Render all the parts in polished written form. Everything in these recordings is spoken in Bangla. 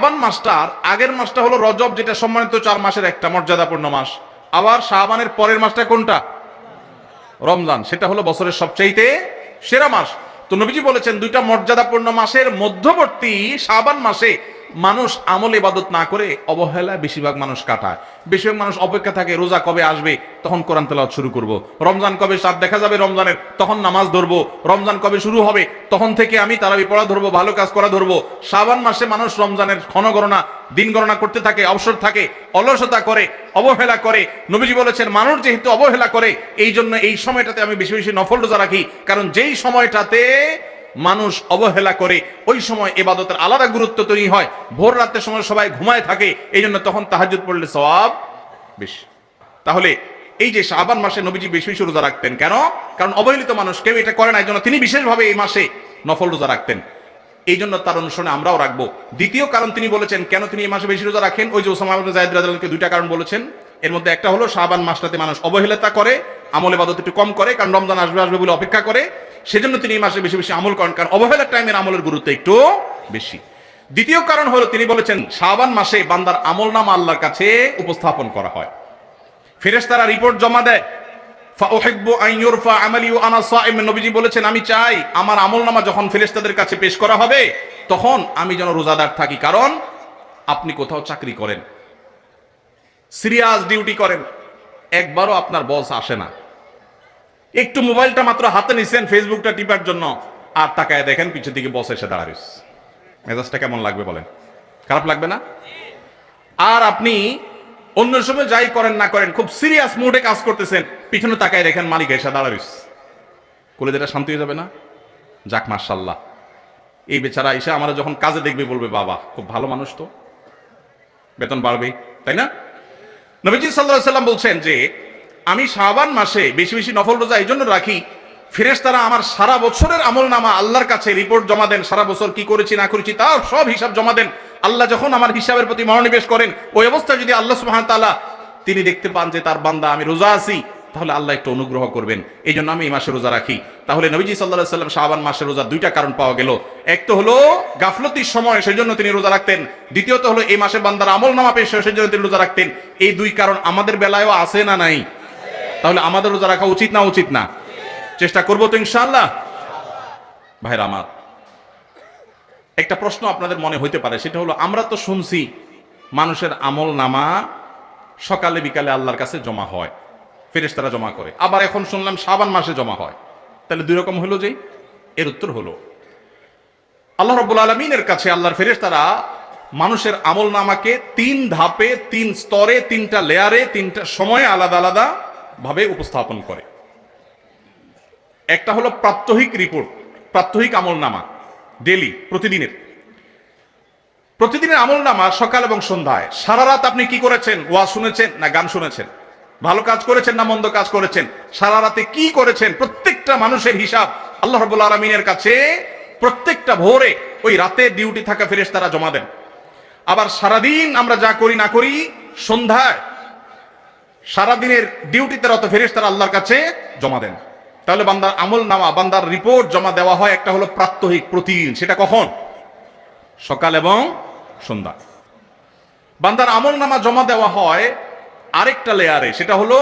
শাবান মাসটার আগের মাসটা হলো রজব, যেটা সম্মানিত 4 মাসের একটা মর্যাদাপূর্ণ মাস। আবার শাবানের পরের মাসটা কোনটা? রমজান, সেটা হলো বছরের সবচাইতে সেরা মাস। তো নবীজি বলেছেন দুইটা মর্যাদাপূর্ণ মাসের মধ্যবর্তী শাবান মাসে মানুষ আমল ইবাদত না করে অবহেলায় বেশিরভাগ মানুষ কাটায়। বেশিরভাগ মানুষ অপেক্ষা থাকে রোজা কবে আসবে, তখন কোরআন তেলাওয়াত শুরু করব। রমজান কবে চাঁদ দেখা যাবে রমজানের, তখন নামাজ ধরবো। রমজান কবে শুরু হবে, তখন থেকে আমি তারাবি পড়া ধরবো, ভালো কাজ করা ধরবো। শাবান মাসে মানুষ রমজানের ক্ষণগণনা, দিন গণনা করতে থাকে, অবসর থাকে, অলসতা করে, অবহেলা করে। নবীজি বলেছেন মানুষ যেহেতু অবহেলা করে, এই জন্য এই সময়টাতে আমি বেশি বেশি নফল রোজা রাখি। কারণ যেই সময়টাতে মানুষ অবহেলা করে ওই সময় ইবাদতের আলাদা গুরুত্ব তৈরি হয়। ভোর রাতের সময় সবাই ঘুমায় থাকে, এই জন্য তখন তাহাজ্জুদ পড়লে সওয়াব বেশি। তাহলে এই যে শাবান মাসে নবীজি বেশি বেশি রোজা রাখতেন কেন? কারণ অবহেলিত মানুষ কেউ এটা করে না, এই জন্য তিনি বিশেষভাবে এই মাসে নফল রোজা রাখতেন। এই জন্য তার অনুসরণে আমরাও রাখবো। দ্বিতীয় কারণ তিনি বলেছেন কেন তিনি এই মাসে বেশি রোজা রাখেন, ওই যে ওসামা ইবনে যায়েদ রাদিয়াল্লাহু আনহুকে দুইটা কারণ বলেছেন। এর মধ্যে একটা হলো শাবান মাসটাতে মানুষ অবহেলিতা করে, আমল ইবাদত একটু কম করে, কারণ রমজান আসবে আসবে বলে অপেক্ষা করে। সেজন্য তিনি এই মাসে বেশি বেশি আমল করেন, কারণ অবহেলার টাইমের আমলের গুরুত্ব একটু বেশি। দ্বিতীয় কারণ হলো তিনি বলেছেন শাবান মাসে বান্দার আমলনামা আল্লাহর কাছে উপস্থাপন করা হয়। ফেরেশতারা রিপোর্ট জমা দেয়। ফাউহিব্বু আন ইউরফা আমালি ওয়া আনা সাইম, নবীজি বলেছেন আমি চাই আমার আমলনামা যখন ফেরেশতাদের কাছে পেশ করা হবে তখন আমি যেন রোজাদার থাকি। কারণ আপনি কোথাও চাকরি করেন, সিরিয়াস ডিউটি করেন, একবারও আপনার বস আসে না, একটু মোবাইলটা মাত্র হাতে নিছেন ফেসবুকটা টিপার জন্য, আর তাকায় দেখেন পিছন দিকে বস এসে দাঁড়ায়, মেজাজটা কেমন লাগবে বলেন? খারাপ লাগবে না? আর আপনি অন্য সময় যাই করেন না করেন খুব সিরিয়াস মুডে কাজ করতেছেন, পিছনে তাকায় দেখেন মালিক এসে দাঁড়ায়, কলেজটা শান্তি হয়ে যাবে না? যাক মাশাআল্লাহ, এই বেচারা এসে আমরা যখন কাজে দেখবে বলবে বাবা খুব ভালো মানুষ, তো বেতন বাড়বে, তাই না? নবীজি সাল্লাল্লাহু আলাইহি সাল্লাম বলছেন যে আমি শাবান মাসে বেশি বেশি নফল রোজা এই জন্য রাখি, ফেরেশতারা আমার সারা বছরের আমলনামা আল্লাহর কাছে রিপোর্ট জমা দেন, সারা বছর কি করেছি না করেছি তার সব হিসাব জমা দেন। আল্লাহ যখন আমার হিসাবের প্রতি মনোনিবেশ করেন, ওই অবস্থায় যদি আল্লাহ সুবহানাহু ওয়া তাআলা তিনি দেখতে পান যে তার বান্দা আমি রোজা আছি, তাহলে আল্লাহ একটু অনুগ্রহ করবেন। এই জন্য আমি এই মাসে রোজা রাখি। তাহলে নবীজি সাল্লাল্লাহু আলাইহি সাল্লাম শাবান মাসে রোজা দুইটা কারণ পাওয়া গেল। এক তো হলো গাফলতির সময়, সেই জন্য তিনি রোজা রাখতেন। দ্বিতীয়ত হলো এই মাসে বান্দার আমলনামা পেশ হয়, সেই জন্য তিনি রোজা রাখতেন। এই দুই কারণ আমাদের বেলায়ও আছে না নাই? তাহলে আমাদের রোজা রাখা উচিত না উচিত না? চেষ্টা করবো তো ইনশাআল্লাহ। ভাইরা আমার, একটা প্রশ্ন আপনাদের মনে হইতে পারে, সেটা হলো আমরা তো শুনছি মানুষের আমলনামা সকালে বিকালে আল্লাহর কাছে জমা হয়, ফেরেশতারা জমা করে, আবার এখন শুনলাম শাবান মাসে জমা হয়, তাহলে দুই রকম হলো যে? এর উত্তর হলো আল্লাহ রাব্বুল আলামিনের কাছে আল্লাহর ফেরেশতারা মানুষের আমলনামাকে 3 ধাপে, 3 স্তরে, 3টা লেয়ারে, 3টা সময়ে আলাদা আলাদা ভাবে উপস্থাপন করে। একটা হলো প্রাত্যহিক রিপোর্ট, প্রাত্যহিক আমলনামা, ডেইলি, প্রতিদিনের আমলনামা সকাল এবং সন্ধ্যায়। সারা রাত আপনি কি করেছেন, ওয়াজ শুনেছেন না গান শুনেছেন, ভালো কাজ করেছেন না মন্দ কাজ করেছেন, সারা রাতে কি করেছেন, প্রত্যেকটা মানুষের হিসাব আল্লাহ রাব্বুল আলামিনের কাছে প্রত্যেকটা ভোরে ওই রাতে ডিউটি থাকা ফেরেশতারা জমা দেন। আবার সারাদিন আমরা যা করি না করি, সন্ধ্যায় সারাদিনের ডিউটিতে রত ফেরেশতারা আল্লাহর কাছে জমা দেন। তাহলে বান্দার আমলনামা, বান্দার রিপোর্ট জমা দেওয়া হয় একটা হলো প্রাত্যহিক, প্রতিদিন। সেটা কখন? সকাল এবং সন্ধ্যা। বান্দার আমলনামা জমা দেওয়া হয় আরেকটা লেয়ারে, সেটা হলো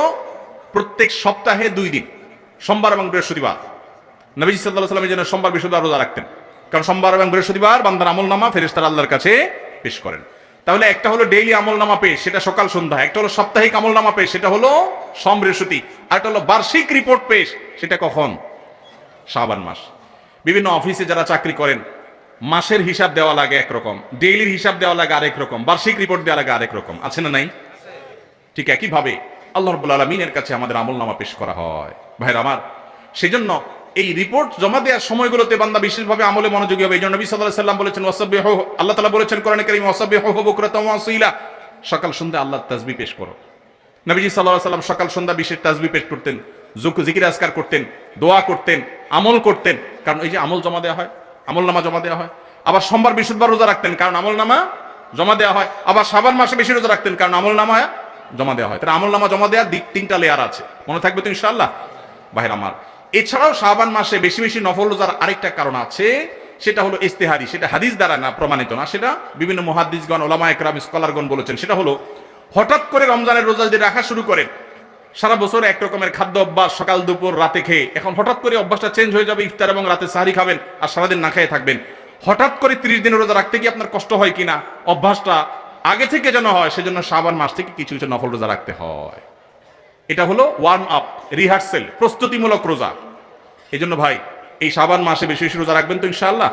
প্রত্যেক সপ্তাহে 2 দিন, সোমবার এবং বৃহস্পতিবার। নবীজি সাল্লাল্লাহু আলাইহি ওয়াসাল্লাম যেন সোমবার বৃহস্পতিবার রোজা রাখতেন, কারণ সোমবার এবং বৃহস্পতিবার বান্দার আমলনামা ফেরেশতারা আল্লাহর কাছে পেশ করেন। তাহলে একটা হলো ডেইলি আমলনামা পেশ, সেটা সকাল সন্ধ্যা। একটা হলো সাপ্তাহিক আমলনামা পেশ, সেটা হলো সোম বৃহস্পতি। আর একটা হলো বার্ষিক রিপোর্ট পেশ, সেটা কখন? শাবান মাস। বিভিন্ন অফিসে যারা চাকরি করেন মাসের হিসাব দেওয়া লাগে একরকম, ডেইলির হিসাব দেওয়া লাগে আরেক রকম, বার্ষিক রিপোর্ট দেওয়া লাগে আরেক রকম, আছে না নাই? ঠিক একইভাবে আল্লাহ রাব্বুল আলামিনের কাছে আমাদের আমলনামা পেশ করা হয়। ভাইরা আমার, সেজন্য এই রিপোর্ট জমা দেওয়ার সময়গুলোতে বান্দা বিশেষভাবে আমলে মনোযোগী হবে। এই জন্য নবী সাল্লাল্লাহু আলাইহি সাল্লাম বলেছেন ওয়াসাব্বিহু, আল্লাহ তাআলা বলেছেন কোরআনে কারীমে ওয়াসাব্বিহু বুকরাতাও ওয়া আসীলা, সকাল সন্ধ্যা আল্লাহর তাসবিহ পেশ করো। নবীজি সাল্লাল্লাহু আলাইহি সাল্লাম সকাল সন্ধ্যা বিশেষ তাসবিহ পেশ করতেন, জিকির আজকার করতেন, দোয়া করতেন, আমল করতেন, কারণ এই যে আমল জমা দেওয়া হয়, আমলনামা জমা দেওয়া হয়। আবার সোমবার বৃহস্পতিবার রোজা রাখতেন, কারণ আমলনামা জমা দেওয়া হয়। আবার শাবান মাসে বেশি রোজা রাখতেন, কারণ আমলনামা জমা দেওয়া হয়। তাহলে আমলনামা জমা দেওয়ার 3টা লেয়ার আছে, মনে থাকবে তো ইনশাআল্লাহ। ভাইরা আমার, এছাড়াও শাবান মাসে বেশি বেশি নফল রোজার আরেকটা কারণ আছে, সেটা হলো ইস্তেহারি, সেটা হাদিস দ্বারা না প্রমাণিত না, সেটা বিভিন্ন মুহাদ্দিসগণ, ওলামা একরাম, স্কলারগণ বলেছেন। সেটা হলো হঠাৎ করে রমজানের রোজা যদি রাখা শুরু করেন, সারা বছর এক রকমের খাদ্য অভ্যাস, সকাল দুপুর রাতে খেয়ে, এখন হঠাৎ করে অভ্যাসটা চেঞ্জ হয়ে যাবে, ইফতার এবং রাতে সাহারি খাবেন আর সারাদিন না খেয়ে থাকবেন। হঠাৎ করে 30 দিনের রোজা রাখতে কি আপনার কষ্ট হয় কিনা, অভ্যাসটা আগে থেকে যেন হয়, সেজন্য শাবান মাস থেকে কিছু কিছু নফল রোজা রাখতে হয়। এটা হলো ওয়ার্ম আপ, রিহার্সেল, প্রস্তুতিমূলক রোজা। এই জন্য ভাই এই শাবান মাসে বেশি বেশি রোজা রাখবেন তো ইনশাআল্লাহ।